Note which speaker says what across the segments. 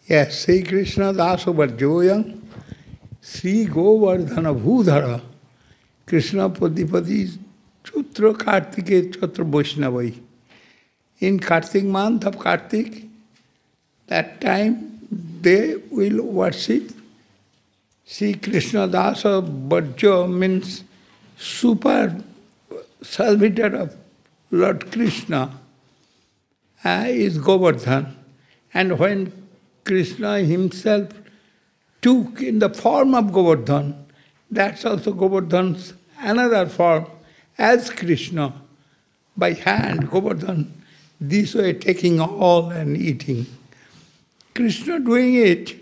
Speaker 1: Yes, Sri Krishna Daso Varjoyam, Sri Govardhana Bhudhara, Krishna Padipati Chutra Kartike Chatra Vaishnavai. In Kartik month of Kartik, that time they will worship Sri Krishna Dasa Bhajya means super servitor of Lord Krishna is Govardhan. And when Krishna himself took in the form of Govardhan, that's also Govardhan's another form as Krishna. By hand, Govardhan, this way taking all and eating. Krishna doing it,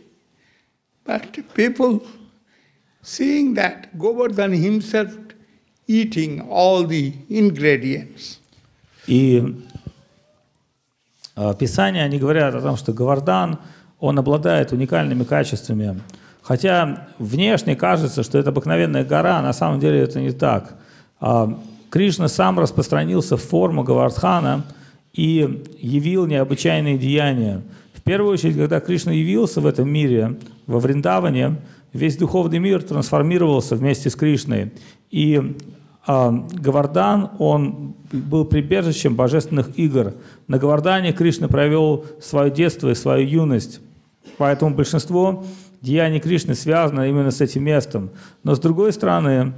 Speaker 1: but people seeing that Govardhan himself eating all the ingredients.
Speaker 2: И Писания, они говорят о том, что Говардан, он обладает уникальными качествами. Хотя внешне кажется, что это обыкновенная гора, на самом деле это не так. Кришна сам распространился в форму Говардхана и явил необычайные деяния. В первую очередь, когда Кришна явился в этом мире, во Вриндаване, весь духовный мир трансформировался вместе с Кришной. И Говардан, он был прибежищем божественных игр. На Говардане Кришна провел свое детство и свою юность. Поэтому большинство деяний Кришны связано именно с этим местом. Но с другой стороны,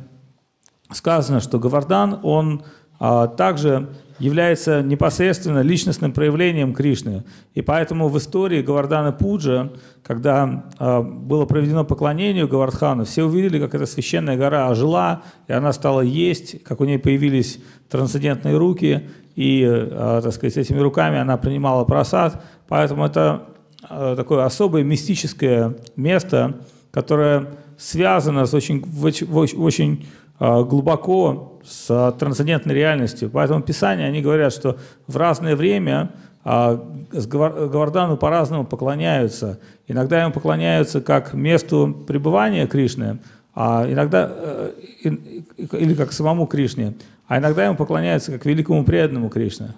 Speaker 2: сказано, что Говардан, он также является непосредственно личностным проявлением Кришны. И поэтому в истории Говардана Пуджа, когда было проведено поклонение Говардхану, все увидели, как эта священная гора ожила, и она стала есть, как у нее появились трансцендентные руки, и, так сказать, этими руками она принимала прасад. Поэтому это такое особое мистическое место, которое связано с очень глубоко с трансцендентной реальностью. Поэтому Писания, они говорят, что в разное время Говардану по-разному поклоняются. Иногда ему поклоняются как месту пребывания Кришны, а иногда, или как самому Кришне, а иногда ему поклоняются как великому преданному Кришне.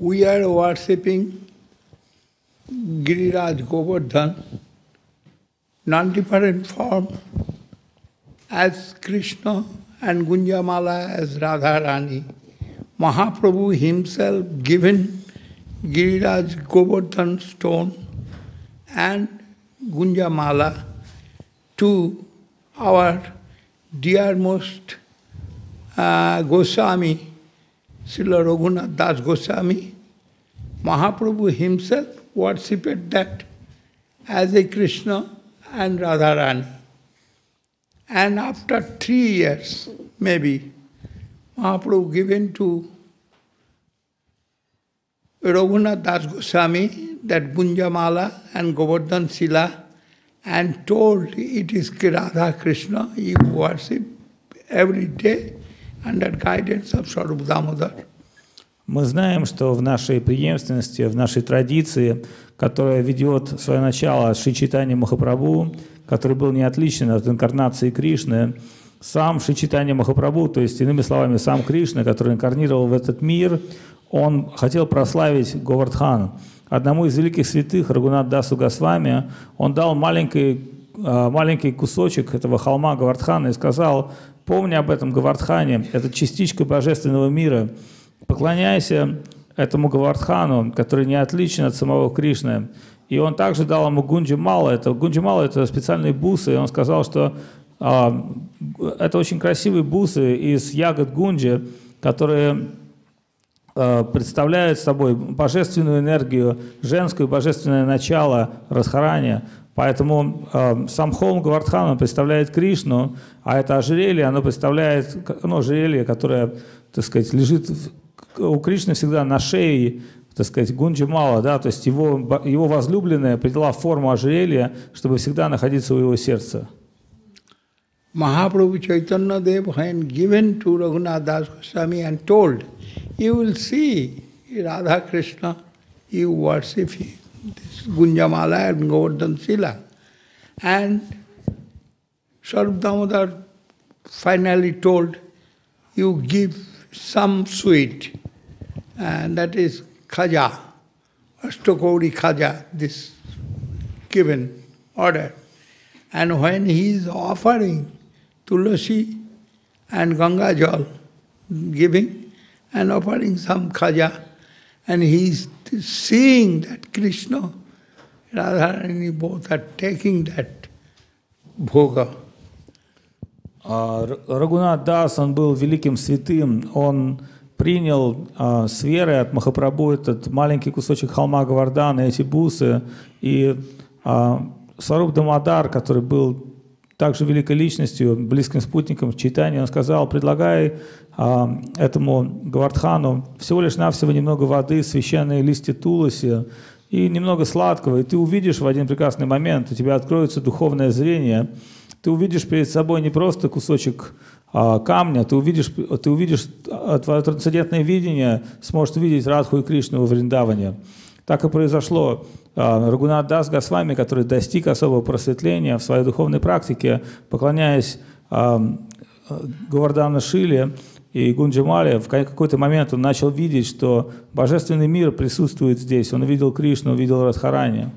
Speaker 1: We are worshipping Giriraj Govardhan, non-different form as Krishna and Gunjamala as Radharani. Mahaprabhu himself given Giriraj Govardhan stone and Gunjamala to our dearmost Goswami, Srila Raghunath Das Goswami. Mahaprabhu himself worshipped that as a Krishna and Radharani. And after 3 years, maybe, Mahaprabhu given to Raghunath Das Goswami that Gunjamala and Govardhan Sila and told it is Radha Krishna, you worship every day under guidance of Swarup Damodar.
Speaker 2: Мы знаем, что в нашей преемственности, в нашей традиции, которая ведет свое начало от Шри Чайтанья Махапрабху, который был не отличен от инкарнации Кришны, сам Шри Чайтанья Махапрабху, то есть, иными словами, сам Кришна, который инкарнировал в этот мир, он хотел прославить Говардхан. Одному из великих святых, Рагунат Дасу Госвами, он дал маленький кусочек этого холма Говардхана и сказал: «Помни об этом Говардхане, это частичка божественного мира. Поклоняйся этому Говардхану, который не отличен от самого Кришны». И он также дал ему Гунджи-мала. Гунджи-мала — это специальные бусы. И он сказал, что это очень красивые бусы из ягод гунджи, которые представляют собой божественную энергию, женское божественное начало Радхарани. Поэтому сам холм Говардхана представляет Кришну, а это ожерелье, оно представляет ожерелье, которое, так сказать, лежит у Кришны всегда на шее, так сказать, Гунджи-мала, да, то есть его возлюбленная приняла форму ожерелья, чтобы всегда находиться у его сердца.
Speaker 1: Mahaprabhu Chaitanya Dev, when given to Raghunath Das Goswami and told, you will see Radha Krishna, you worship this Gunjamala and Govardhan Sila. And Swarup Damodar finally told, you give some sweet, and that is khaja, Ashtakori khaja, this given order. And when he is offering tulasi and Ganga Jal, giving and offering some khaja, and he is seeing that Krishna, Radharani both are taking that bhoga.
Speaker 2: Рагунат Дас, он был великим святым, он принял с верой от Махапрабху этот маленький кусочек холма Говардхана, эти бусы, и Сваруб Дамодар, который был также великой личностью, близким спутником в Чайтанье, он сказал: предлагай этому Говардхану всего лишь навсего немного воды, священные листья туласи и немного сладкого, и ты увидишь в один прекрасный момент, у тебя откроется духовное зрение, ты увидишь перед собой не просто кусочек камня, ты увидишь твое трансцендентное видение, сможешь увидеть Радху и Кришну во Вриндаване. Так и произошло. Рагунат Дас Госвами, который достиг особого просветления в своей духовной практике, поклоняясь Говардхана Шиле и Гунджамале, в какой-то момент он начал видеть, что божественный мир присутствует здесь. Он увидел Кришну, увидел Радхарани.